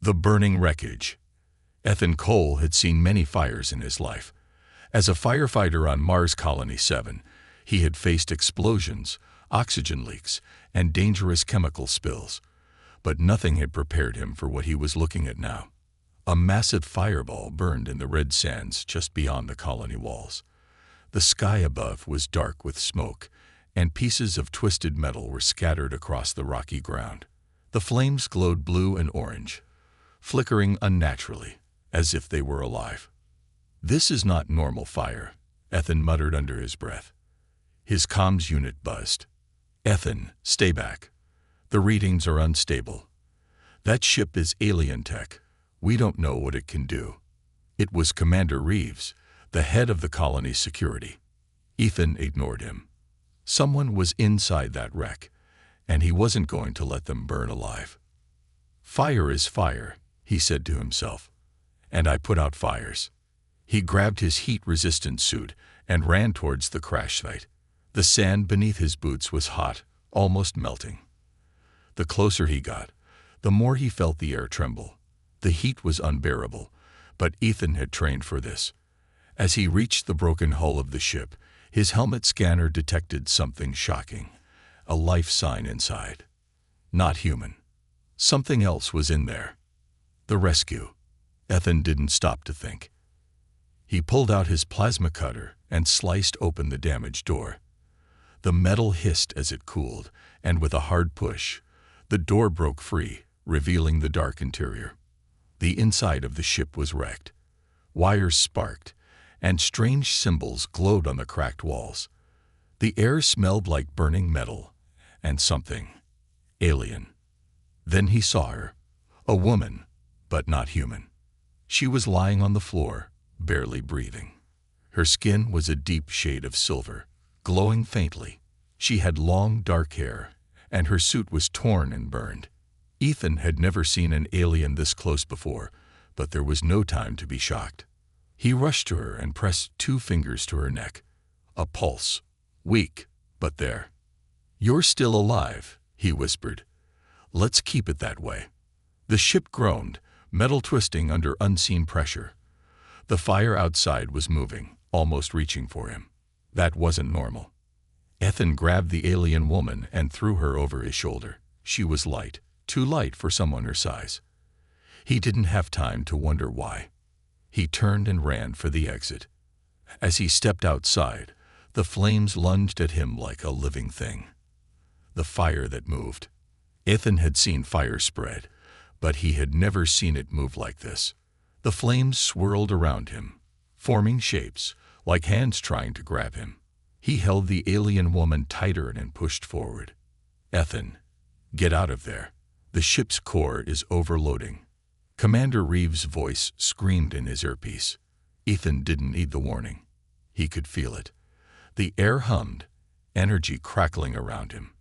The burning wreckage. Ethan Cole had seen many fires in his life. As a firefighter on Mars Colony 7, he had faced explosions, oxygen leaks, and dangerous chemical spills. But nothing had prepared him for what he was looking at now. A massive fireball burned in the red sands just beyond the colony walls. The sky above was dark with smoke, and pieces of twisted metal were scattered across the rocky ground. The flames glowed blue and orange, flickering unnaturally, as if they were alive. "This is not normal fire," Ethan muttered under his breath. His comms unit buzzed. "Ethan, stay back. The readings are unstable. That ship is alien tech. We don't know what it can do." It was Commander Reeves, the head of the colony's security. Ethan ignored him. Someone was inside that wreck, and he wasn't going to let them burn alive. "Fire is fire," he said to himself, "and I put out fires." He grabbed his heat-resistant suit and ran towards the crash site. The sand beneath his boots was hot, almost melting. The closer he got, the more he felt the air tremble. The heat was unbearable, but Ethan had trained for this. As he reached the broken hull of the ship, his helmet scanner detected something shocking, a life sign inside. Not human. Something else was in there. The rescue. Ethan didn't stop to think. He pulled out his plasma cutter and sliced open the damaged door. The metal hissed as it cooled, and with a hard push, the door broke free, revealing the dark interior. The inside of the ship was wrecked. Wires sparked, and strange symbols glowed on the cracked walls. The air smelled like burning metal, and something alien. Then he saw her, a woman, but not human. She was lying on the floor, barely breathing. Her skin was a deep shade of silver, glowing faintly. She had long, dark hair, and her suit was torn and burned. Ethan had never seen an alien this close before, but there was no time to be shocked. He rushed to her and pressed 2 fingers to her neck. A pulse, weak, but there. "You're still alive," he whispered. "Let's keep it that way." The ship groaned, metal twisting under unseen pressure. The fire outside was moving, almost reaching for him. That wasn't normal. Ethan grabbed the alien woman and threw her over his shoulder. She was light, too light for someone her size. He didn't have time to wonder why. He turned and ran for the exit. As he stepped outside, the flames lunged at him like a living thing. The fire that moved. Ethan had seen fire spread, but he had never seen it move like this. The flames swirled around him, forming shapes, like hands trying to grab him. He held the alien woman tighter and pushed forward. "Ethan, get out of there. The ship's core is overloading." Commander Reeves' voice screamed in his earpiece. Ethan didn't need the warning. He could feel it. The air hummed, energy crackling around him.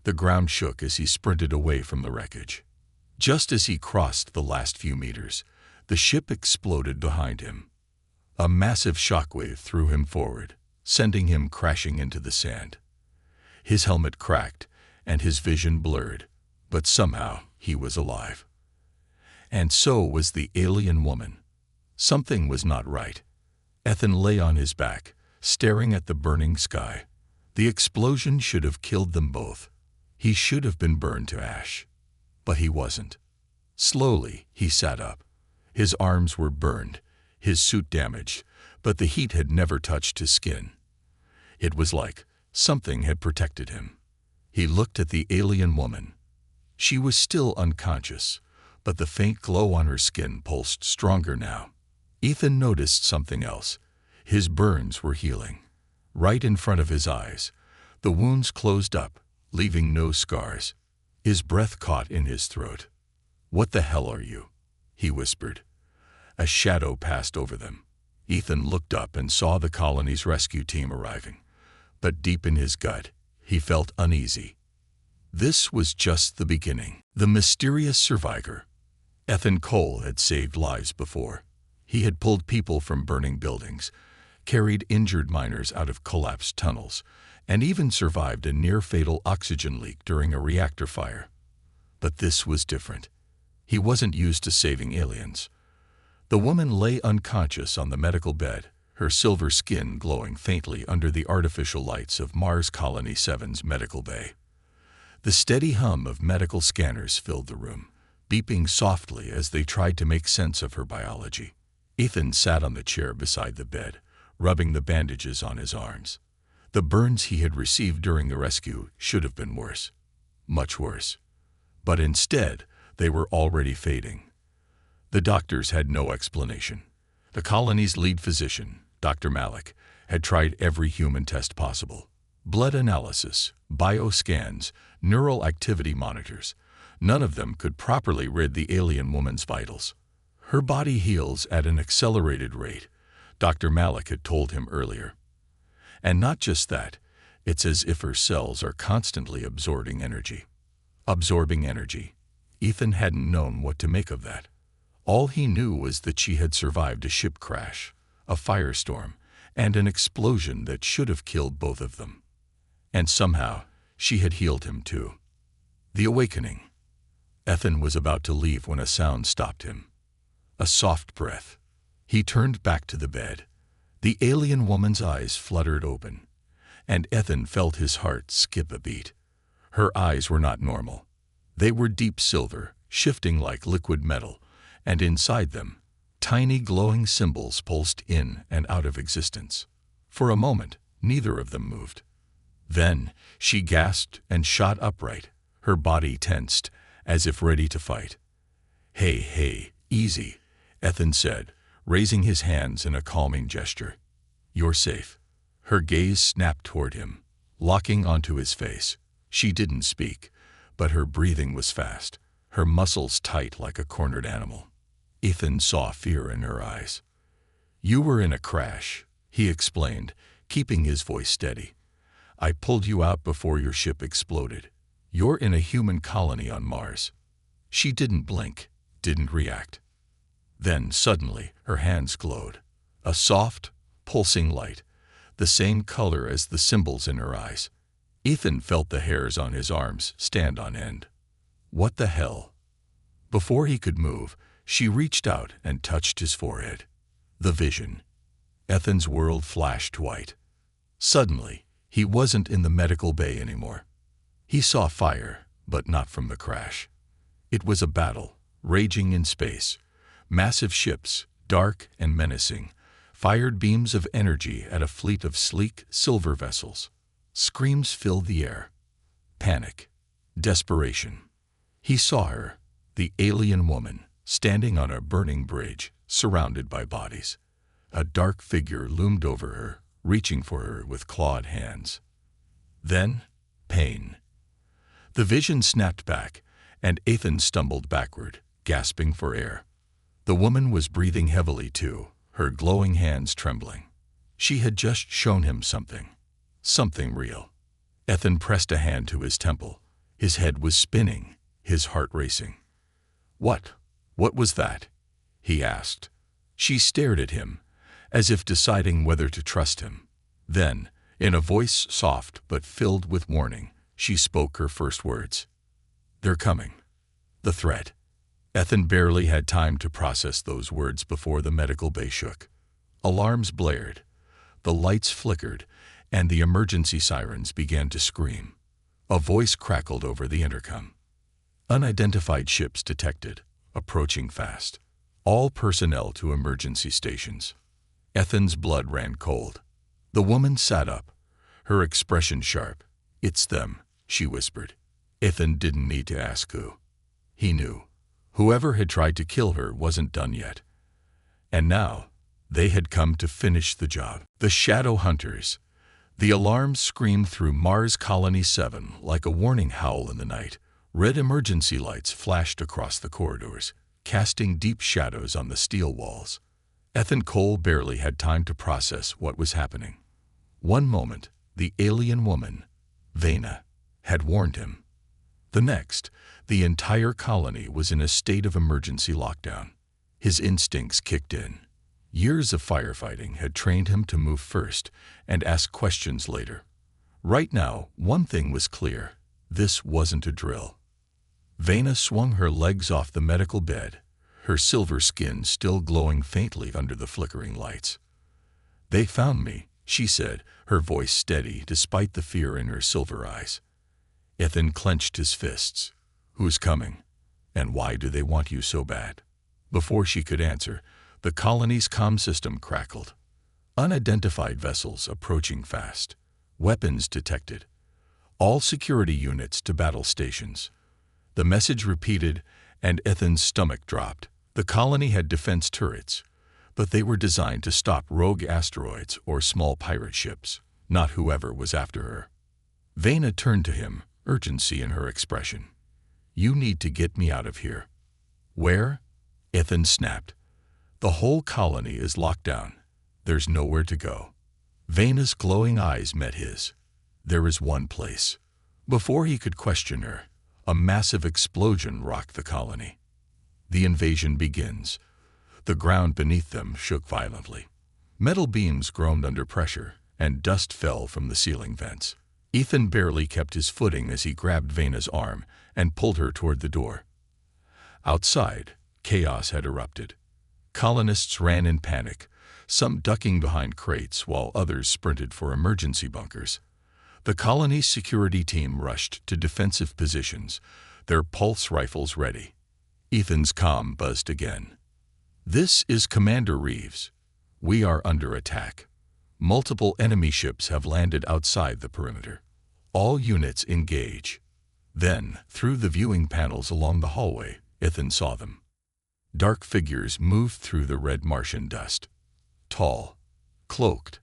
The ground shook as he sprinted away from the wreckage. Just as he crossed the last few meters, the ship exploded behind him. A massive shockwave threw him forward, sending him crashing into the sand. His helmet cracked, and his vision blurred, but somehow he was alive. And so was the alien woman. Something was not right. Ethan lay on his back, staring at the burning sky. The explosion should have killed them both. He should have been burned to ash. But he wasn't. Slowly, he sat up. His arms were burned, his suit damaged, but the heat had never touched his skin. It was like something had protected him. He looked at the alien woman. She was still unconscious, but the faint glow on her skin pulsed stronger now. Ethan noticed something else. His burns were healing. Right in front of his eyes, the wounds closed up, leaving no scars. His breath caught in his throat. "What the hell are you?" he whispered. A shadow passed over them. Ethan looked up and saw the colony's rescue team arriving. But deep in his gut, he felt uneasy. This was just the beginning. The mysterious survivor. Ethan Cole had saved lives before. He had pulled people from burning buildings, carried injured miners out of collapsed tunnels, and even survived a near-fatal oxygen leak during a reactor fire. But this was different. He wasn't used to saving aliens. The woman lay unconscious on the medical bed, her silver skin glowing faintly under the artificial lights of Mars Colony 7's medical bay. The steady hum of medical scanners filled the room, beeping softly as they tried to make sense of her biology. Ethan sat on the chair beside the bed, rubbing the bandages on his arms. The burns he had received during the rescue should have been worse. Much worse. But instead, they were already fading. The doctors had no explanation. The colony's lead physician, Dr. Malik, had tried every human test possible. Blood analysis, bioscans, neural activity monitors. None of them could properly read the alien woman's vitals. Her body heals at an accelerated rate, Dr. Malik had told him earlier. And not just that, it's as if her cells are constantly absorbing energy. Absorbing energy. Ethan hadn't known what to make of that. All he knew was that she had survived a ship crash, a firestorm, and an explosion that should have killed both of them. And somehow, she had healed him too. The awakening. Ethan was about to leave when a sound stopped him. A soft breath. He turned back to the bed. The alien woman's eyes fluttered open, and Ethan felt his heart skip a beat. Her eyes were not normal. They were deep silver, shifting like liquid metal, and inside them, tiny glowing symbols pulsed in and out of existence. For a moment, neither of them moved. Then, she gasped and shot upright, her body tensed, as if ready to fight. Hey, easy, Ethan said, raising his hands in a calming gesture. You're safe. Her gaze snapped toward him, locking onto his face. She didn't speak, but her breathing was fast, her muscles tight like a cornered animal. Ethan saw fear in her eyes. You were in a crash, he explained, keeping his voice steady. I pulled you out before your ship exploded. You're in a human colony on Mars. She didn't blink, didn't react. Then, suddenly, her hands glowed. A soft, pulsing light, the same color as the symbols in her eyes. Ethan felt the hairs on his arms stand on end. What the hell? Before he could move, she reached out and touched his forehead. The vision. Ethan's world flashed white. Suddenly, he wasn't in the medical bay anymore. He saw fire, but not from the crash. It was a battle, raging in space. Massive ships, dark and menacing, fired beams of energy at a fleet of sleek, silver vessels. Screams filled the air. Panic. Desperation. He saw her, the alien woman, standing on a burning bridge, surrounded by bodies. A dark figure loomed over her, reaching for her with clawed hands. Then, pain. The vision snapped back, and Ethan stumbled backward, gasping for air. The woman was breathing heavily too, her glowing hands trembling. She had just shown him something. Something real. Ethan pressed a hand to his temple. His head was spinning, his heart racing. What was that? He asked. She stared at him, as if deciding whether to trust him. Then, in a voice soft but filled with warning, she spoke her first words. They're coming. The threat. Ethan barely had time to process those words before the medical bay shook. Alarms blared. The lights flickered, and the emergency sirens began to scream. A voice crackled over the intercom. Unidentified ships detected, approaching fast. All personnel to emergency stations. Ethan's blood ran cold. The woman sat up, her expression sharp. It's them, she whispered. Ethan didn't need to ask who. He knew. Whoever had tried to kill her wasn't done yet. And now, they had come to finish the job. The Shadow Hunters. The alarms screamed through Mars Colony 7 like a warning howl in the night. Red emergency lights flashed across the corridors, casting deep shadows on the steel walls. Ethan Cole barely had time to process what was happening. One moment, the alien woman, Vena, had warned him. The next, the entire colony was in a state of emergency lockdown. His instincts kicked in. Years of firefighting had trained him to move first and ask questions later. Right now, one thing was clear. This wasn't a drill. Vena swung her legs off the medical bed, her silver skin still glowing faintly under the flickering lights. "They found me," she said, her voice steady despite the fear in her silver eyes. Ethan clenched his fists. "Who's coming? And why do they want you so bad?" Before she could answer, the colony's comm system crackled. Unidentified vessels approaching fast. Weapons detected. All security units to battle stations. The message repeated, and Ethan's stomach dropped. The colony had defense turrets, but they were designed to stop rogue asteroids or small pirate ships, not whoever was after her. Vena turned to him, urgency in her expression. "You need to get me out of here." "Where?" Ethan snapped. "The whole colony is locked down. There's nowhere to go." Vena's glowing eyes met his. "There is one place." Before he could question her, a massive explosion rocked the colony. The invasion begins. The ground beneath them shook violently. Metal beams groaned under pressure, and dust fell from the ceiling vents. Ethan barely kept his footing as he grabbed Vena's arm and pulled her toward the door. Outside, chaos had erupted. Colonists ran in panic, some ducking behind crates while others sprinted for emergency bunkers. The colony's security team rushed to defensive positions, their pulse rifles ready. Ethan's comm buzzed again. "This is Commander Reeves. We are under attack. Multiple enemy ships have landed outside the perimeter. All units engage." Then, through the viewing panels along the hallway, Ethan saw them. Dark figures moved through the red Martian dust. Tall, cloaked,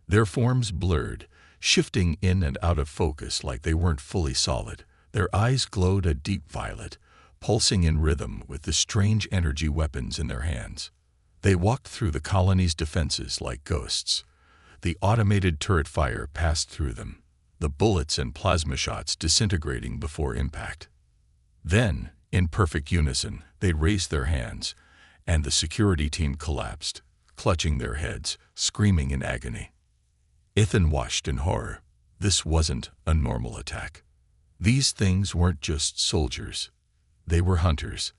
their forms blurred, shifting in and out of focus like they weren't fully solid. Their eyes glowed a deep violet, pulsing in rhythm with the strange energy weapons in their hands. They walked through the colony's defenses like ghosts. The automated turret fire passed through them, the bullets and plasma shots disintegrating before impact. Then, in perfect unison, they raised their hands, and the security team collapsed, clutching their heads, screaming in agony. Ethan watched in horror. This wasn't a normal attack. These things weren't just soldiers. They were hunters.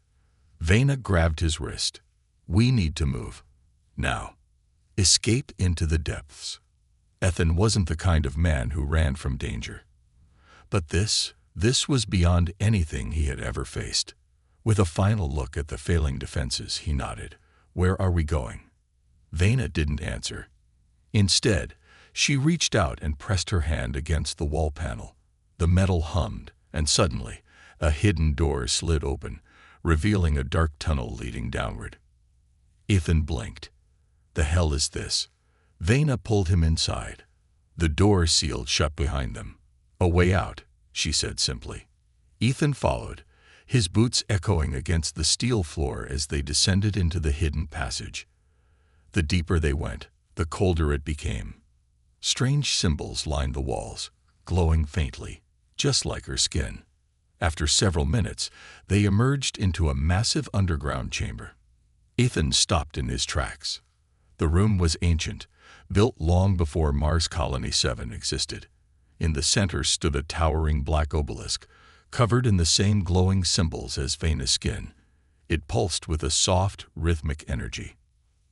Vena grabbed his wrist. "We need to move. Now. Escape into the depths." Ethan wasn't the kind of man who ran from danger. But this was beyond anything he had ever faced. With a final look at the failing defenses, he nodded. "Where are we going?" Vena didn't answer. Instead, she reached out and pressed her hand against the wall panel. The metal hummed, and suddenly, a hidden door slid open, revealing a dark tunnel leading downward. Ethan blinked. "The hell is this?" Vena pulled him inside. The door sealed shut behind them. "A way out," she said simply. Ethan followed, his boots echoing against the steel floor as they descended into the hidden passage. The deeper they went, the colder it became. Strange symbols lined the walls, glowing faintly, just like her skin. After several minutes, they emerged into a massive underground chamber. Ethan stopped in his tracks. The room was ancient, built long before Mars Colony 7 existed. In the center stood a towering black obelisk, covered in the same glowing symbols as Vena's skin. It pulsed with a soft, rhythmic energy.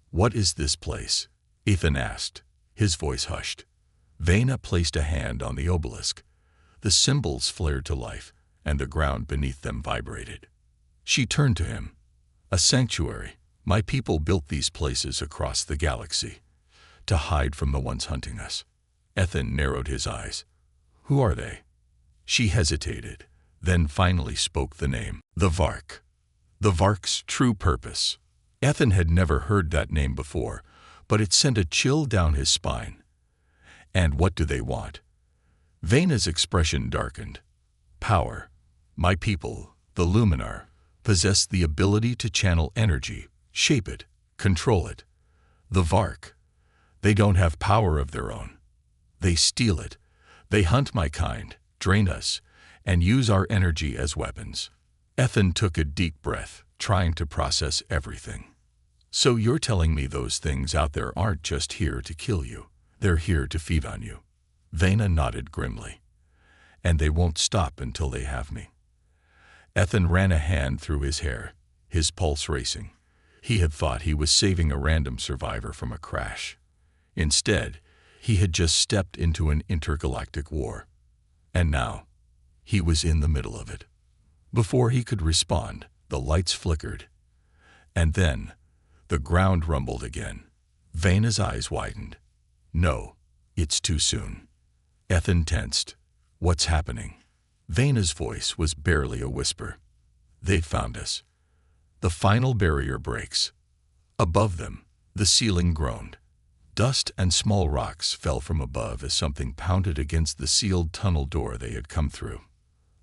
"What is this place?" Ethan asked, his voice hushed. Vena placed a hand on the obelisk. The symbols flared to life, and the ground beneath them vibrated. She turned to him. "A sanctuary. My people built these places across the galaxy, to hide from the ones hunting us." Ethan narrowed his eyes. "Who are they?" She hesitated, then finally spoke the name. "The Vark." The Vark's true purpose. Ethan had never heard that name before, but it sent a chill down his spine. "And what do they want?" Vena's expression darkened. "Power. My people, the Luminar, possess the ability to channel energy, shape it, control it. The Vark, they don't have power of their own. They steal it. They hunt my kind, drain us, and use our energy as weapons." Ethan took a deep breath, trying to process everything. "So you're telling me those things out there aren't just here to kill you. They're here to feed on you." Vena nodded grimly. "And they won't stop until they have me." Ethan ran a hand through his hair, his pulse racing. He had thought he was saving a random survivor from a crash. Instead, he had just stepped into an intergalactic war. And now, he was in the middle of it. Before he could respond, the lights flickered. And then, the ground rumbled again. Vena's eyes widened. No, it's too soon. Ethan tensed. What's happening? Vena's voice was barely a whisper. They've found us. The final barrier breaks. Above them, the ceiling groaned. Dust and small rocks fell from above as something pounded against the sealed tunnel door they had come through.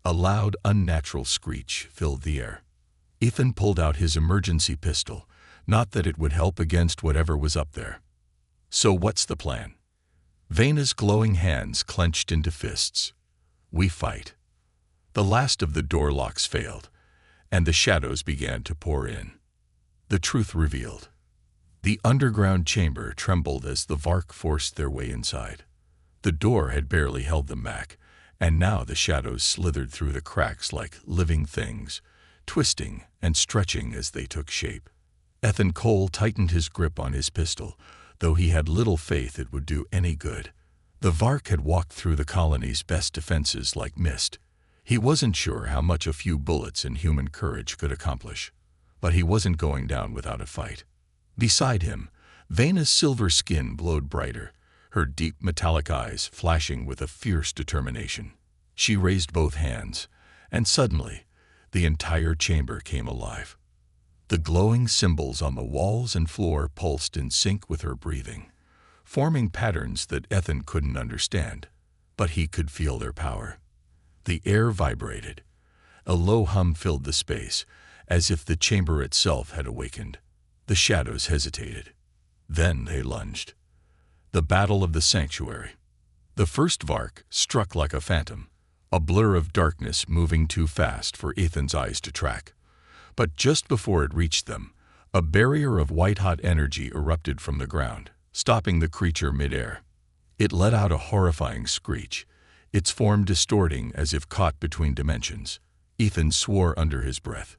A loud, unnatural screech filled the air. Ethan pulled out his emergency pistol, not that it would help against whatever was up there. So what's the plan? Vena's glowing hands clenched into fists. We fight. The last of the door locks failed, and the shadows began to pour in. The truth revealed. The underground chamber trembled as the Vark forced their way inside. The door had barely held them back, and now the shadows slithered through the cracks like living things, twisting and stretching as they took shape. Ethan Cole tightened his grip on his pistol, though he had little faith it would do any good. The Vark had walked through the colony's best defenses like mist. He wasn't sure how much a few bullets and human courage could accomplish, but he wasn't going down without a fight. Beside him, Vena's silver skin glowed brighter, her deep metallic eyes flashing with a fierce determination. She raised both hands, and suddenly, the entire chamber came alive. The glowing symbols on the walls and floor pulsed in sync with her breathing, forming patterns that Ethan couldn't understand, but he could feel their power. The air vibrated. A low hum filled the space, as if the chamber itself had awakened. The shadows hesitated. Then they lunged. The Battle of the Sanctuary. The first Vark struck like a phantom, a blur of darkness moving too fast for Ethan's eyes to track. But just before it reached them, a barrier of white-hot energy erupted from the ground, stopping the creature midair. It let out a horrifying screech, its form distorting as if caught between dimensions. Ethan swore under his breath.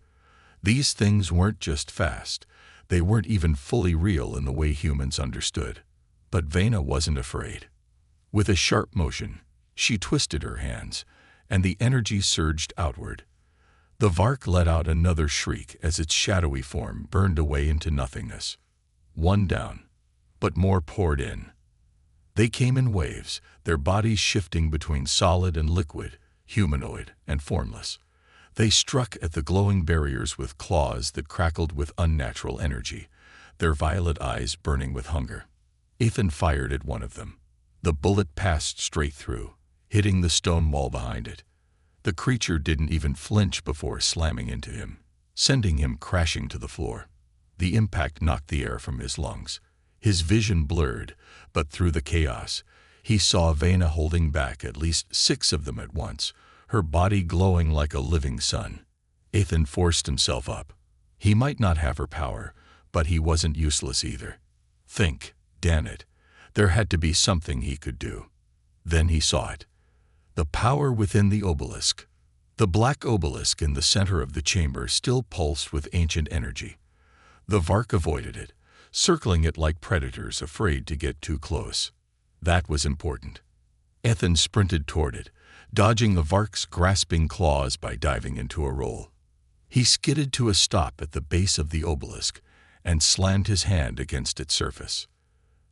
These things weren't just fast. They weren't even fully real in the way humans understood. But Vena wasn't afraid. With a sharp motion, she twisted her hands, and the energy surged outward. The Vark let out another shriek as its shadowy form burned away into nothingness. One down, but more poured in. They came in waves, their bodies shifting between solid and liquid, humanoid and formless. They struck at the glowing barriers with claws that crackled with unnatural energy, their violet eyes burning with hunger. Ethan fired at one of them. The bullet passed straight through, hitting the stone wall behind it. The creature didn't even flinch before slamming into him, sending him crashing to the floor. The impact knocked the air from his lungs. His vision blurred, but through the chaos, he saw Vena holding back at least 6 of them at once, her body glowing like a living sun. Ethan forced himself up. He might not have her power, but he wasn't useless either. Think, damn it. There had to be something he could do. Then he saw it. The power within the obelisk. The black obelisk in the center of the chamber still pulsed with ancient energy. The Vark avoided it, circling it like predators afraid to get too close. That was important. Ethan sprinted toward it, dodging the Vark's grasping claws by diving into a roll. He skidded to a stop at the base of the obelisk and slammed his hand against its surface.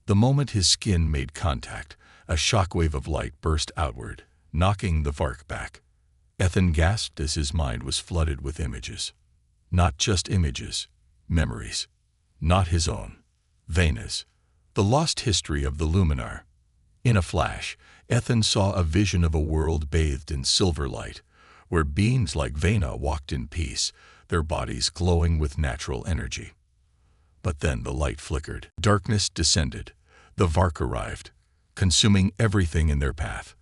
The moment his skin made contact, a shockwave of light burst outward, knocking the Vark back. Ethan gasped as his mind was flooded with images. Not just images, memories. Not his own. Vena's. The lost history of the Luminar. In a flash, Ethan saw a vision of a world bathed in silver light, where beings like Vena walked in peace, their bodies glowing with natural energy. But then the light flickered. Darkness descended. The Vark arrived, consuming everything in their path.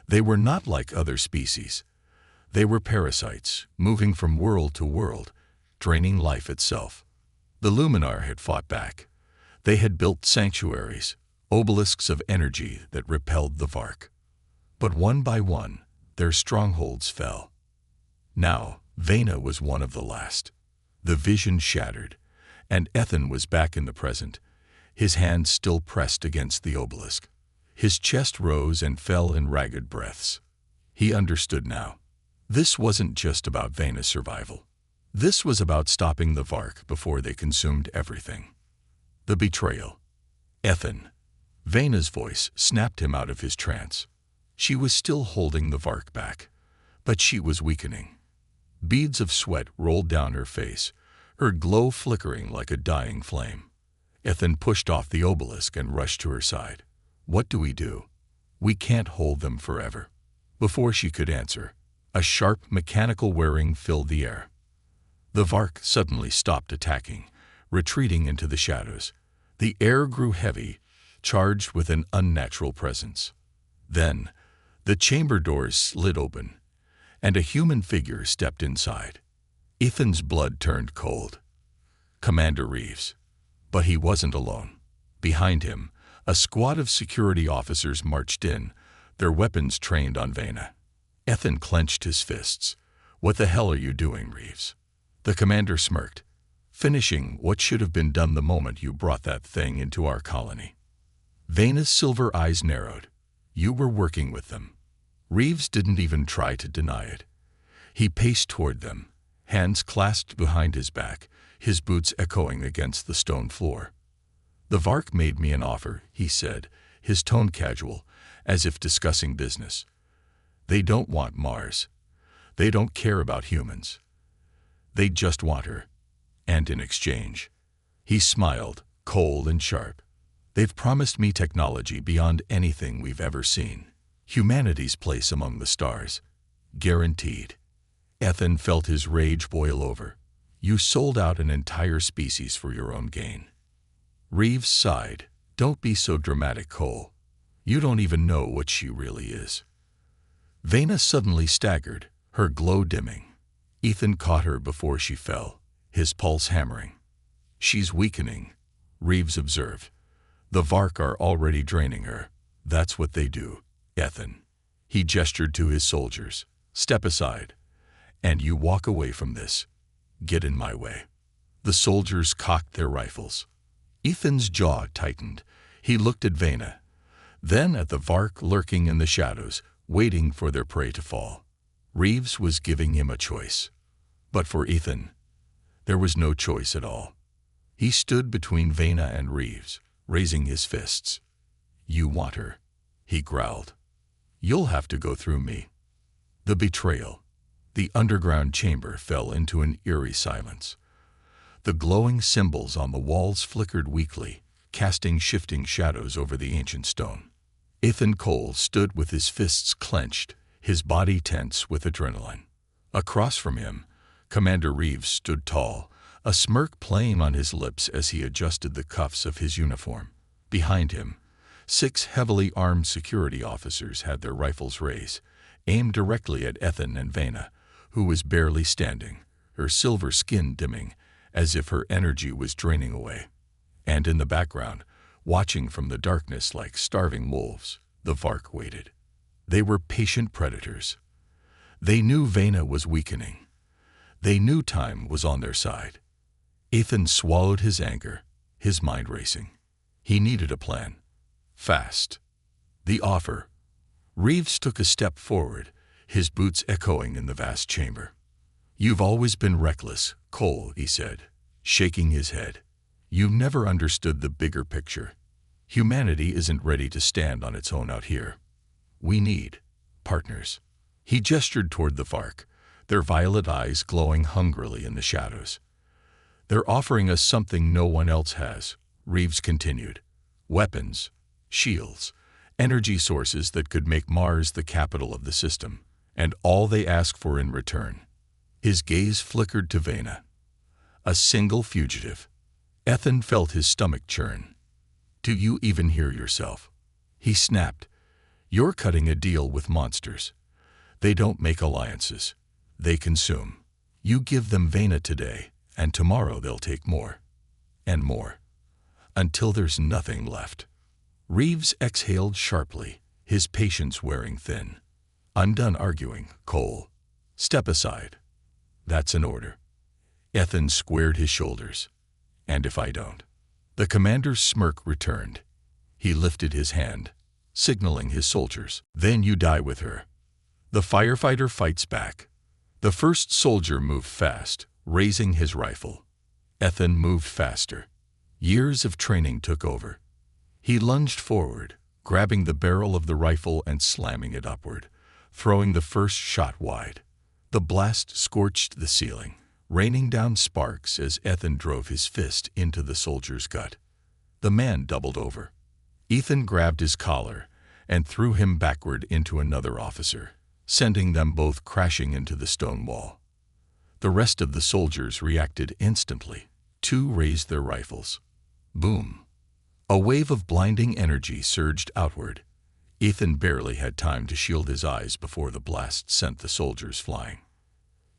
They were not like other species. They were parasites, moving from world to world, draining life itself. The Luminar had fought back. They had built sanctuaries, obelisks of energy that repelled the Vark. But one by one, their strongholds fell. Now, Vena was one of the last. The vision shattered, and Ethan was back in the present, his hands still pressed against the obelisk. His chest rose and fell in ragged breaths. He understood now. This wasn't just about Vena's survival. This was about stopping the Vark before they consumed everything. The betrayal. Ethan. Vena's voice snapped him out of his trance. She was still holding the Vark back, but she was weakening. Beads of sweat rolled down her face, her glow flickering like a dying flame. Ethan pushed off the obelisk and rushed to her side. What do we do? We can't hold them forever. Before she could answer, a sharp mechanical whirring filled the air. The Vark suddenly stopped attacking, retreating into the shadows. The air grew heavy, charged with an unnatural presence. Then, the chamber doors slid open, and a human figure stepped inside. Ethan's blood turned cold. Commander Reeves. But he wasn't alone. Behind him, a squad of security officers marched in, their weapons trained on Vena. Ethan clenched his fists. What the hell are you doing, Reeves? The commander smirked. Finishing what should have been done the moment you brought that thing into our colony. Vena's silver eyes narrowed. You were working with them. Reeves didn't even try to deny it. He paced toward them, hands clasped behind his back, his boots echoing against the stone floor. The Vark made me an offer, he said, his tone casual, as if discussing business. They don't want Mars. They don't care about humans. They just want her. And in exchange, he smiled, cold and sharp. They've promised me technology beyond anything we've ever seen. Humanity's place among the stars. Guaranteed. Ethan felt his rage boil over. You sold out an entire species for your own gain. Reeves sighed. Don't be so dramatic, Cole. You don't even know what she really is. Vena suddenly staggered, her glow dimming. Ethan caught her before she fell, his pulse hammering. She's weakening, Reeves observed. The Vark are already draining her. That's what they do, Ethan. He gestured to his soldiers. Step aside, and you walk away from this. Get in my way. The soldiers cocked their rifles. Ethan's jaw tightened. He looked at Vena, then at the Vark lurking in the shadows, waiting for their prey to fall. Reeves was giving him a choice. But for Ethan, there was no choice at all. He stood between Vena and Reeves, raising his fists. You want her, he growled. You'll have to go through me. The betrayal. The underground chamber fell into an eerie silence. The glowing symbols on the walls flickered weakly, casting shifting shadows over the ancient stone. Ethan Cole stood with his fists clenched, his body tense with adrenaline. Across from him, Commander Reeves stood tall, a smirk playing on his lips as he adjusted the cuffs of his uniform. Behind him, 6 heavily armed security officers had their rifles raised, aimed directly at Ethan and Vena, who was barely standing, her silver skin dimming, as if her energy was draining away. And in the background, watching from the darkness like starving wolves, the Vark waited. They were patient predators. They knew Vena was weakening. They knew time was on their side. Ethan swallowed his anger, his mind racing. He needed a plan. Fast. The offer. Reeves took a step forward, his boots echoing in the vast chamber. You've always been reckless, Cole, he said, shaking his head. You've never understood the bigger picture. Humanity isn't ready to stand on its own out here. We need partners. He gestured toward the Vark, their violet eyes glowing hungrily in the shadows. They're offering us something no one else has, Reeves continued. Weapons, shields, energy sources that could make Mars the capital of the system, and all they ask for in return. His gaze flickered to Vena. A single fugitive. Ethan felt his stomach churn. Do you even hear yourself? He snapped. You're cutting a deal with monsters. They don't make alliances. They consume. You give them Vena today, and tomorrow they'll take more. And more. Until there's nothing left. Reeves exhaled sharply, his patience wearing thin. I'm done arguing, Cole. Step aside. That's an order. Ethan squared his shoulders. And if I don't? The commander's smirk returned. He lifted his hand, signaling his soldiers. Then you die with her. The firefighter fights back. The first soldier moved fast, raising his rifle. Ethan moved faster. Years of training took over. He lunged forward, grabbing the barrel of the rifle and slamming it upward, throwing the first shot wide. The blast scorched the ceiling, raining down sparks as Ethan drove his fist into the soldier's gut. The man doubled over. Ethan grabbed his collar and threw him backward into another officer, sending them both crashing into the stone wall. The rest of the soldiers reacted instantly. 2 raised their rifles. Boom! A wave of blinding energy surged outward. Ethan barely had time to shield his eyes before the blast sent the soldiers flying.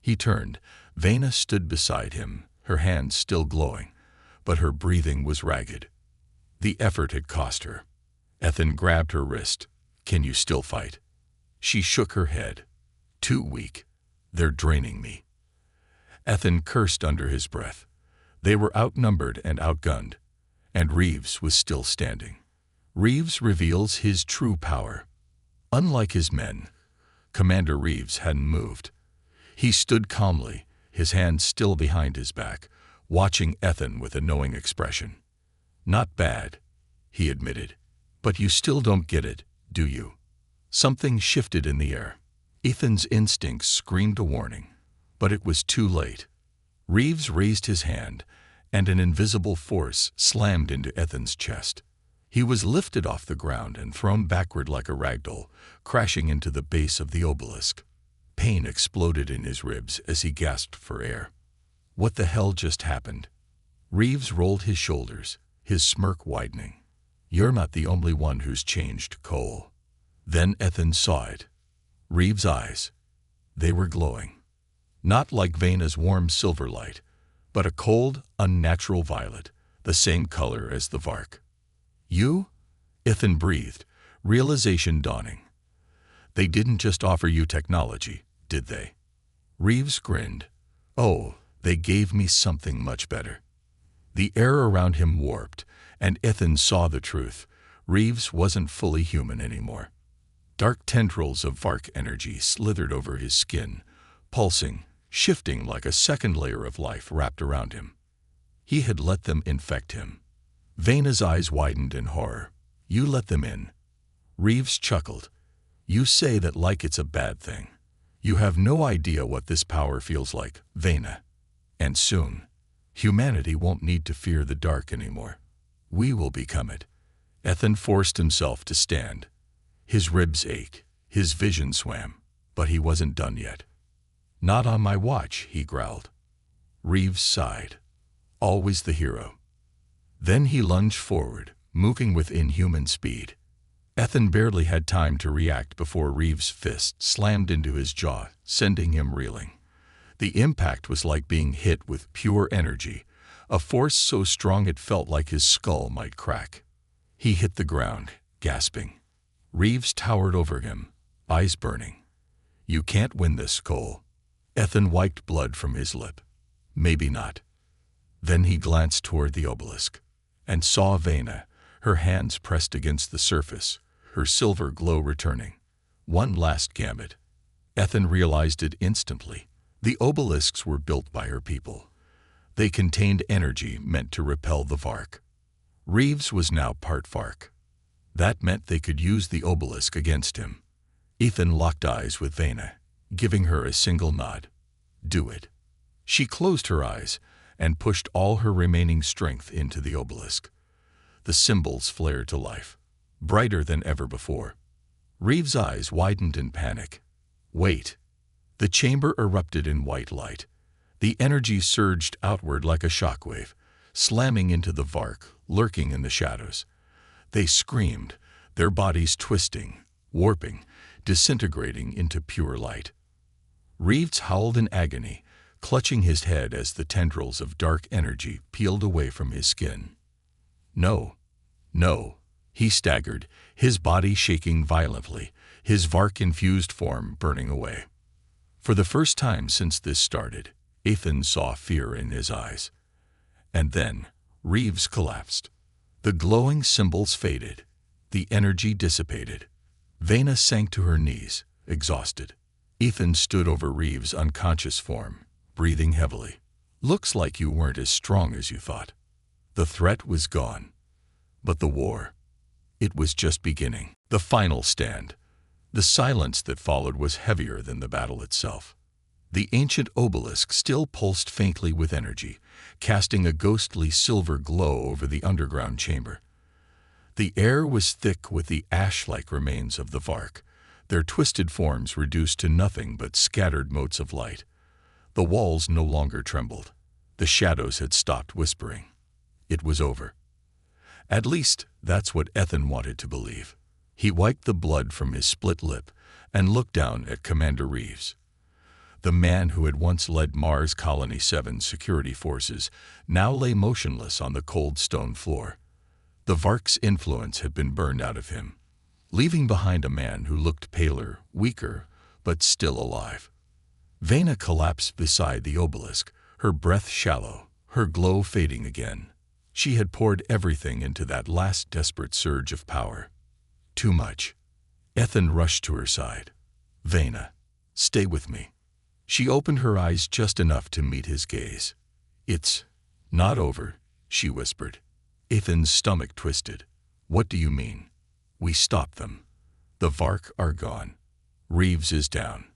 He turned. Vena stood beside him, her hands still glowing, but her breathing was ragged. The effort had cost her. Ethan grabbed her wrist. Can you still fight? She shook her head. Too weak. They're draining me. Ethan cursed under his breath. They were outnumbered and outgunned, and Reeves was still standing. Reeves reveals his true power. Unlike his men, Commander Reeves hadn't moved. He stood calmly, his hands still behind his back, watching Ethan with a knowing expression. Not bad, he admitted. But you still don't get it, do you? Something shifted in the air. Ethan's instincts screamed a warning, but it was too late. Reeves raised his hand, and an invisible force slammed into Ethan's chest. He was lifted off the ground and thrown backward like a ragdoll, crashing into the base of the obelisk. Pain exploded in his ribs as he gasped for air. What the hell just happened? Reeves rolled his shoulders, his smirk widening. You're not the only one who's changed, Cole. Then Ethan saw it. Reeves' eyes. They were glowing. Not like Vena's warm silver light, but a cold, unnatural violet, the same color as the Vark. You? Ethan breathed, realization dawning. They didn't just offer you technology, did they? Reeves grinned. Oh, they gave me something much better. The air around him warped, and Ethan saw the truth. Reeves wasn't fully human anymore. Dark tendrils of Vark energy slithered over his skin, pulsing, shifting like a second layer of life wrapped around him. He had let them infect him. Vena's eyes widened in horror. You let them in. Reeves chuckled. You say that like it's a bad thing. You have no idea what this power feels like, Vena. And soon, humanity won't need to fear the dark anymore. We will become it. Ethan forced himself to stand. His ribs ached, his vision swam, but he wasn't done yet. Not on my watch, he growled. Reeves sighed. Always the hero. Then he lunged forward, moving with inhuman speed. Ethan barely had time to react before Reeves' fist slammed into his jaw, sending him reeling. The impact was like being hit with pure energy, a force so strong it felt like his skull might crack. He hit the ground, gasping. Reeves towered over him, eyes burning. You can't win this, Cole. Ethan wiped blood from his lip. Maybe not. Then he glanced toward the obelisk and saw Vena, her hands pressed against the surface, her silver glow returning. One last gambit. Ethan realized it instantly. The obelisks were built by her people. They contained energy meant to repel the Vark. Reeves was now part Vark. That meant they could use the obelisk against him. Ethan locked eyes with Vena, giving her a single nod. Do it. She closed her eyes and pushed all her remaining strength into the obelisk. The symbols flared to life, brighter than ever before. Reeves' eyes widened in panic. Wait. The chamber erupted in white light. The energy surged outward like a shockwave, slamming into the Vark, lurking in the shadows. They screamed, their bodies twisting, warping, disintegrating into pure light. Reeves howled in agony, clutching his head as the tendrils of dark energy peeled away from his skin. No, no, he staggered, his body shaking violently, his Vark-infused form burning away. For the first time since this started, Ethan saw fear in his eyes. And then Reeves collapsed. The glowing symbols faded. The energy dissipated. Vena sank to her knees, exhausted. Ethan stood over Reeves' unconscious form, breathing heavily. "Looks like you weren't as strong as you thought." The threat was gone. But the war, it was just beginning. The final stand. The silence that followed was heavier than the battle itself. The ancient obelisk still pulsed faintly with energy, casting a ghostly silver glow over the underground chamber. The air was thick with the ash-like remains of the Vark, their twisted forms reduced to nothing but scattered motes of light. The walls no longer trembled. The shadows had stopped whispering. It was over. At least, that's what Ethan wanted to believe. He wiped the blood from his split lip and looked down at Commander Reeves. The man who had once led Mars Colony 7's security forces now lay motionless on the cold stone floor. The Vark's influence had been burned out of him, leaving behind a man who looked paler, weaker, but still alive. Vena collapsed beside the obelisk, her breath shallow, her glow fading again. She had poured everything into that last desperate surge of power. Too much. Ethan rushed to her side. "Vena, stay with me." She opened her eyes just enough to meet his gaze. "It's not over," she whispered. Ethan's stomach twisted. "What do you mean?" "We stopped them. The Vark are gone. Reeves is down."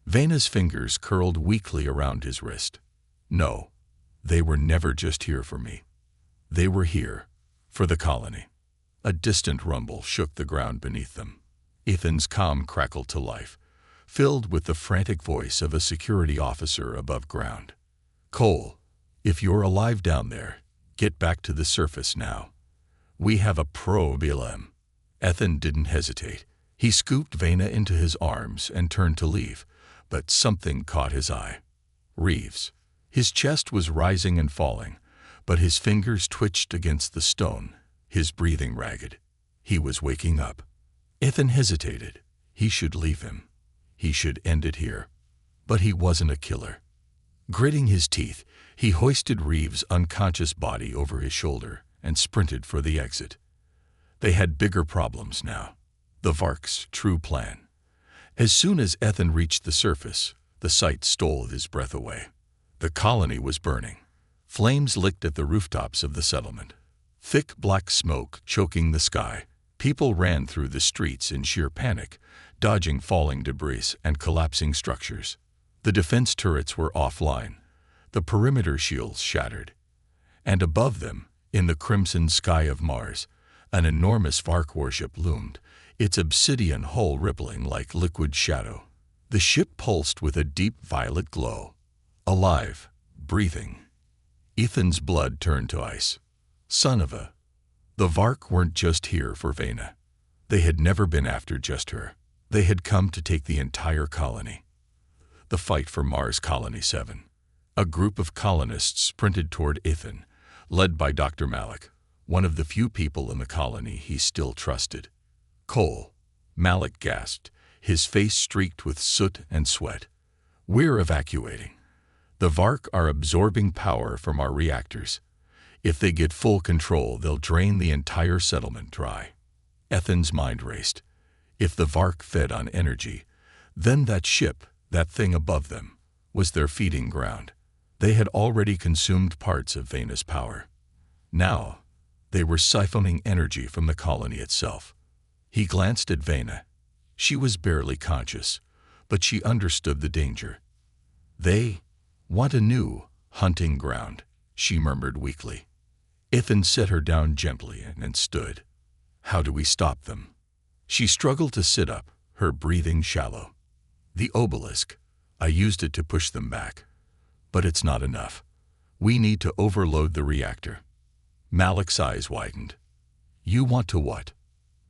Vena's fingers curled weakly around his wrist. "No, they were never just here for me. They were here for the colony." A distant rumble shook the ground beneath them. Ethan's comm crackled to life, filled with the frantic voice of a security officer above ground. "Cole, if you're alive down there, get back to the surface now. We have a problem." Ethan didn't hesitate. He scooped Vena into his arms and turned to leave, but something caught his eye. Reeves. His chest was rising and falling, but his fingers twitched against the stone, his breathing ragged. He was waking up. Ethan hesitated. He should leave him. He should end it here. But he wasn't a killer. Gritting his teeth, he hoisted Reeves' unconscious body over his shoulder and sprinted for the exit. They had bigger problems now. The Vark's true plan. As soon as Ethan reached the surface, the sight stole his breath away. The colony was burning. Flames licked at the rooftops of the settlement. Thick black smoke choking the sky. People ran through the streets in sheer panic, dodging falling debris and collapsing structures. The defense turrets were offline. The perimeter shields shattered. And above them, in the crimson sky of Mars, an enormous Vark warship loomed, its obsidian hull rippling like liquid shadow. The ship pulsed with a deep violet glow. Alive, breathing. Ethan's blood turned to ice. Son of a... The Vark weren't just here for Vena. They had never been after just her. They had come to take the entire colony. The fight for Mars Colony 7. A group of colonists sprinted toward Ethan, led by Dr. Malik, one of the few people in the colony he still trusted. "Cole," Malik gasped, his face streaked with soot and sweat. "We're evacuating. The Vark are absorbing power from our reactors. If they get full control, they'll drain the entire settlement dry." Ethan's mind raced. If the Vark fed on energy, then that ship, that thing above them, was their feeding ground. They had already consumed parts of Vena's power. Now, they were siphoning energy from the colony itself. He glanced at Vena. She was barely conscious, but she understood the danger. "They want a new hunting ground," she murmured weakly. Ethan set her down gently and stood. "How do we stop them?" She struggled to sit up, her breathing shallow. "The obelisk. I used it to push them back. But it's not enough. We need to overload the reactor." Malik's eyes widened. "You want to what?"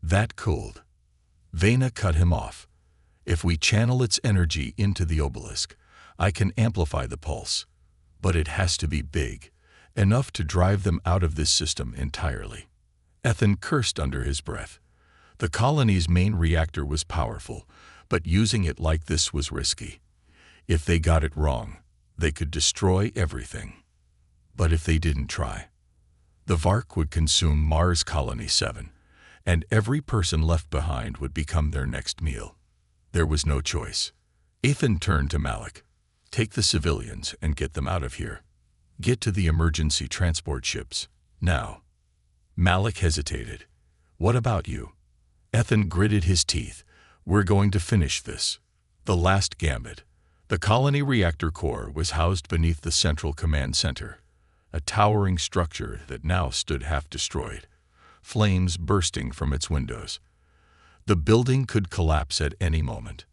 "That cold." Vena cut him off. "If we channel its energy into the obelisk, I can amplify the pulse. But it has to be big, enough to drive them out of this system entirely." Ethan cursed under his breath. The colony's main reactor was powerful, but using it like this was risky. If they got it wrong, They could destroy everything. But if they didn't try, the Vark would consume Mars Colony 7, and every person left behind would become their next meal. There was no choice. Ethan turned to Malik. Take the civilians and get them out of here. Get to the emergency transport ships, now. Malik hesitated. What about you? Ethan gritted his teeth. We're going to finish this. The last gambit. The colony reactor core was housed beneath the central command center, a towering structure that now stood half destroyed, flames bursting from its windows. The building could collapse at any moment.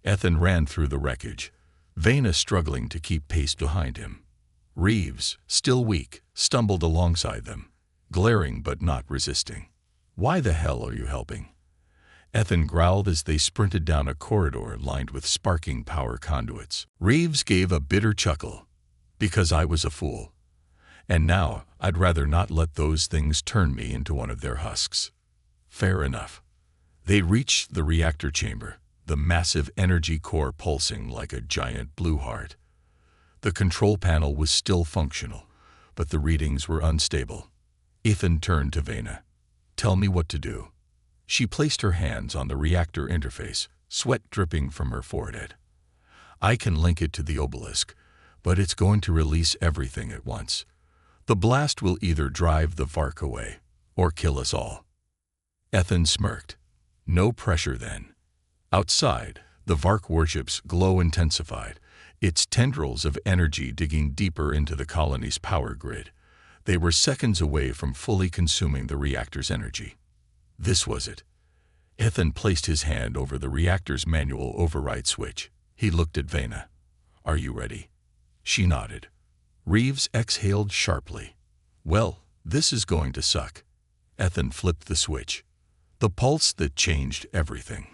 Ethan ran through the wreckage, Vena struggling to keep pace behind him. Reeves, still weak, stumbled alongside them, glaring but not resisting. Why the hell are you helping? Ethan growled as they sprinted down a corridor lined with sparking power conduits. Reeves gave a bitter chuckle. Because I was a fool. And now I'd rather not let those things turn me into one of their husks. Fair enough. They reached the reactor chamber, the massive energy core pulsing like a giant blue heart. The control panel was still functional, but the readings were unstable. Ethan turned to Vena. Tell me what to do. She placed her hands on the reactor interface, sweat dripping from her forehead. I can link it to the obelisk, but it's going to release everything at once. The blast will either drive the Vark away or kill us all. Ethan smirked. No pressure then. Outside, the Vark warship's glow intensified, its tendrils of energy digging deeper into the colony's power grid. They were seconds away from fully consuming the reactor's energy. This was it. Ethan placed his hand over the reactor's manual override switch. He looked at Vena. Are you ready? She nodded. Reeves exhaled sharply. Well, this is going to suck. Ethan flipped the switch. The pulse that changed everything.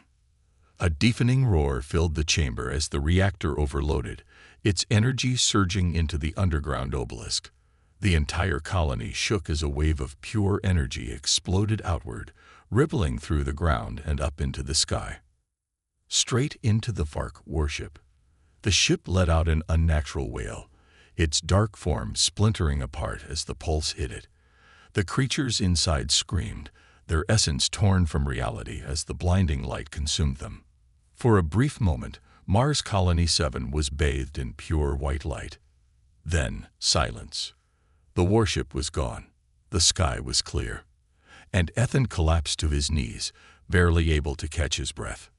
A deafening roar filled the chamber as the reactor overloaded, its energy surging into the underground obelisk. The entire colony shook as a wave of pure energy exploded outward, rippling through the ground and up into the sky. Straight into the Vark warship. The ship let out an unnatural wail, its dark form splintering apart as the pulse hit it. The creatures inside screamed, their essence torn from reality as the blinding light consumed them. For a brief moment, Mars Colony 7 was bathed in pure white light. Then, silence. The warship was gone. The sky was clear. And Ethan collapsed to his knees, barely able to catch his breath.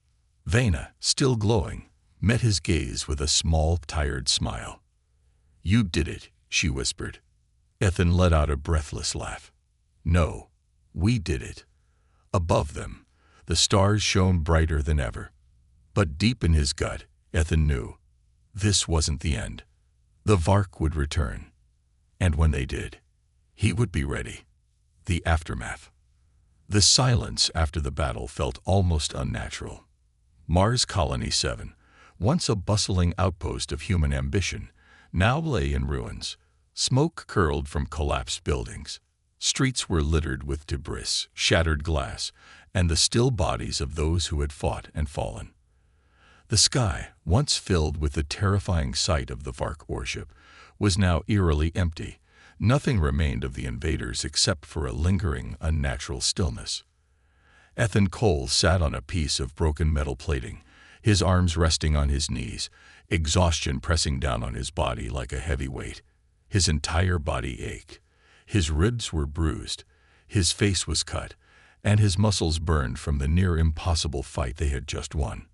Vena, still glowing, met his gaze with a small, tired smile. You did it, she whispered. Ethan let out a breathless laugh. No, we did it. Above them, the stars shone brighter than ever. But deep in his gut, Ethan knew. This wasn't the end. The Vark would return. And when they did, he would be ready. The aftermath. The silence after the battle felt almost unnatural. Mars Colony 7, once a bustling outpost of human ambition, now lay in ruins. Smoke curled from collapsed buildings. Streets were littered with debris, shattered glass, and the still bodies of those who had fought and fallen. The sky, once filled with the terrifying sight of the Vark warship, was now eerily empty. Nothing remained of the invaders except for a lingering, unnatural stillness. Ethan Cole sat on a piece of broken metal plating, his arms resting on his knees, exhaustion pressing down on his body like a heavy weight. His entire body ached. His ribs were bruised, his face was cut, and his muscles burned from the near-impossible fight they had just won.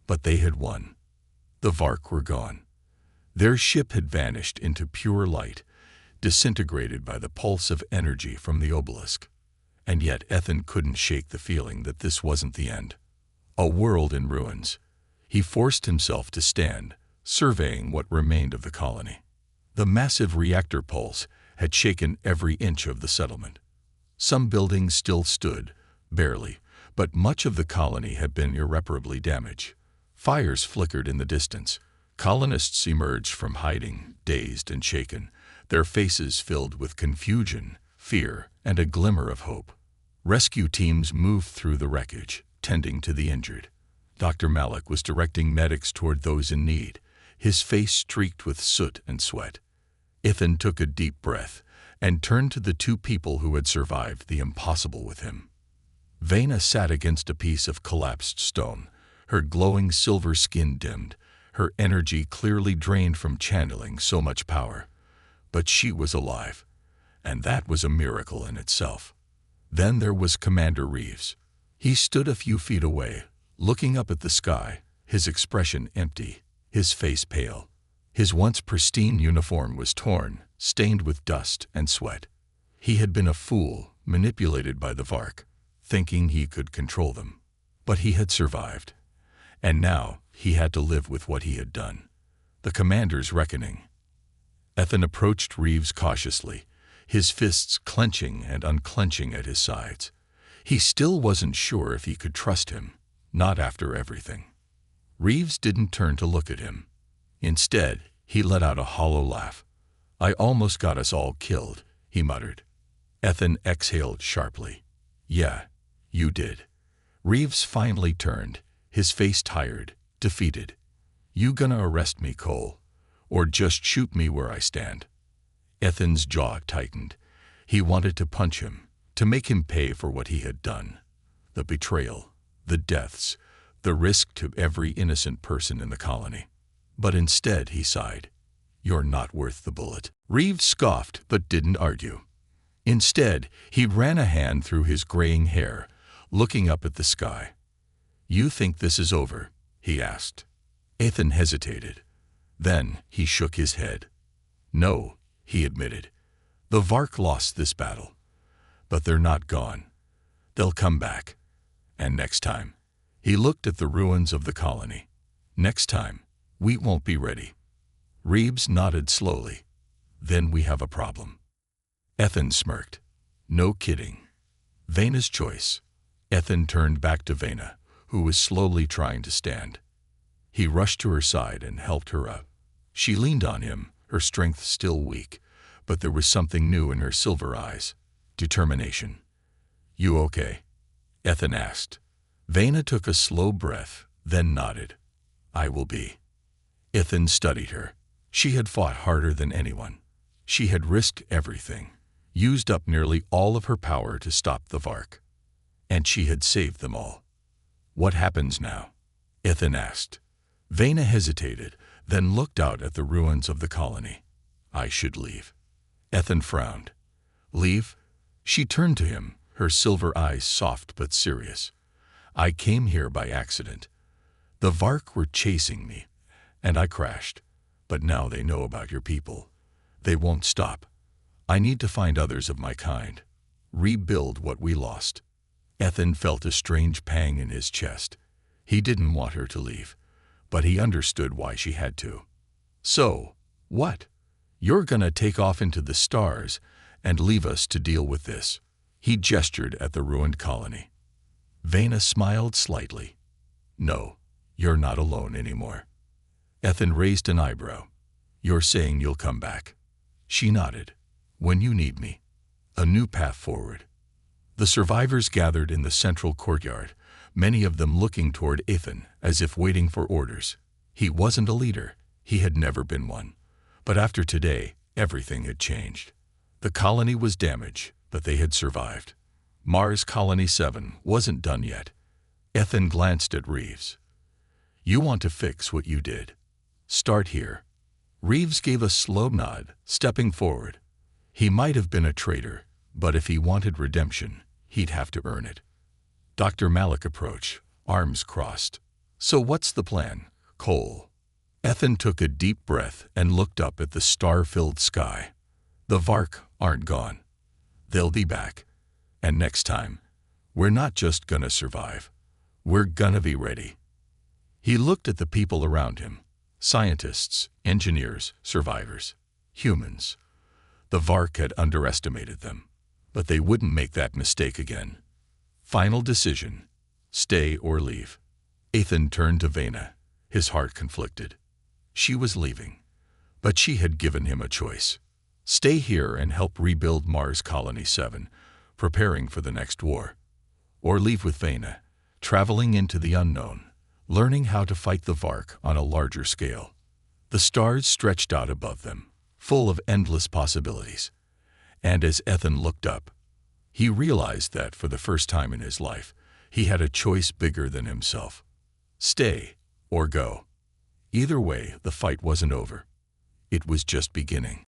But they had won. The Vark were gone. Their ship had vanished into pure light, disintegrated by the pulse of energy from the obelisk. And yet Ethan couldn't shake the feeling that this wasn't the end. A world in ruins. He forced himself to stand, surveying what remained of the colony. The massive reactor pulse had shaken every inch of the settlement. Some buildings still stood, barely, but much of the colony had been irreparably damaged. Fires flickered in the distance. Colonists emerged from hiding, dazed and shaken, their faces filled with confusion, fear, and a glimmer of hope. Rescue teams moved through the wreckage, tending to the injured. Dr. Malik was directing medics toward those in need, his face streaked with soot and sweat. Ethan took a deep breath and turned to the two people who had survived the impossible with him. Vena sat against a piece of collapsed stone, her glowing silver skin dimmed, her energy clearly drained from channeling so much power. But she was alive, and that was a miracle in itself. Then there was Commander Reeves. He stood a few feet away, looking up at the sky, his expression empty, his face pale. His once pristine uniform was torn, stained with dust and sweat. He had been a fool, manipulated by the Vark, thinking he could control them. But he had survived. And now he had to live with what he had done. The commander's reckoning. Ethan approached Reeves cautiously, his fists clenching and unclenching at his sides. He still wasn't sure if he could trust him, not after everything. Reeves didn't turn to look at him. Instead, he let out a hollow laugh. "I almost got us all killed," he muttered. Ethan exhaled sharply. "Yeah, you did." Reeves finally turned, his face tired, defeated. "You gonna arrest me, Cole? Or just shoot me where I stand?" Ethan's jaw tightened. He wanted to punch him, to make him pay for what he had done. The betrayal, the deaths, the risk to every innocent person in the colony. But instead he sighed. "You're not worth the bullet." Reeves scoffed but didn't argue. Instead, he ran a hand through his graying hair, looking up at the sky. "You think this is over?" he asked. Ethan hesitated. Then he shook his head. "No," he admitted. "The Vark lost this battle. But they're not gone. They'll come back. And next time," he looked at the ruins of the colony, "next time, we won't be ready." Reeves nodded slowly. "Then we have a problem." Ethan smirked. "No kidding." Vena's choice. Ethan turned back to Vena, who was slowly trying to stand. He rushed to her side and helped her up. She leaned on him, her strength still weak, but there was something new in her silver eyes. Determination. "You okay?" Ethan asked. Vena took a slow breath, then nodded. "I will be." Ethan studied her. She had fought harder than anyone. She had risked everything, used up nearly all of her power to stop the Vark. And she had saved them all. "What happens now?" Ethan asked. Vena hesitated, then looked out at the ruins of the colony. "I should leave." Ethan frowned. "Leave?" She turned to him, her silver eyes soft but serious. "I came here by accident. The Vark were chasing me, and I crashed. But now they know about your people. They won't stop. I need to find others of my kind. Rebuild what we lost." Ethan felt a strange pang in his chest. He didn't want her to leave, but he understood why she had to. "So, what? You're gonna take off into the stars and leave us to deal with this?" He gestured at the ruined colony. Vena smiled slightly. "No, you're not alone anymore." Ethan raised an eyebrow. "You're saying you'll come back?" She nodded. "When you need me." A new path forward. The survivors gathered in the central courtyard, many of them looking toward Ethan as if waiting for orders. He wasn't a leader. He had never been one. But after today, everything had changed. The colony was damaged, but they had survived. Mars Colony 7 wasn't done yet. Ethan glanced at Reeves. "You want to fix what you did. Start here." Reeves gave a slow nod, stepping forward. He might have been a traitor, but if he wanted redemption, he'd have to earn it. Dr. Malik approached, arms crossed. "So what's the plan, Cole?" Ethan took a deep breath and looked up at the star-filled sky. "The Vark aren't gone. They'll be back. And next time, we're not just gonna survive. We're gonna be ready." He looked at the people around him. Scientists, engineers, survivors, humans. The Vark had underestimated them, but they wouldn't make that mistake again. Final decision: stay or leave. Ethan turned to Vena, his heart conflicted. She was leaving, but she had given him a choice. Stay here and help rebuild Mars Colony 7, preparing for the next war. Or leave with Vena, traveling into the unknown, learning how to fight the Vark on a larger scale. The stars stretched out above them, full of endless possibilities. And as Ethan looked up, he realized that for the first time in his life, he had a choice bigger than himself. Stay or go. Either way, the fight wasn't over. It was just beginning.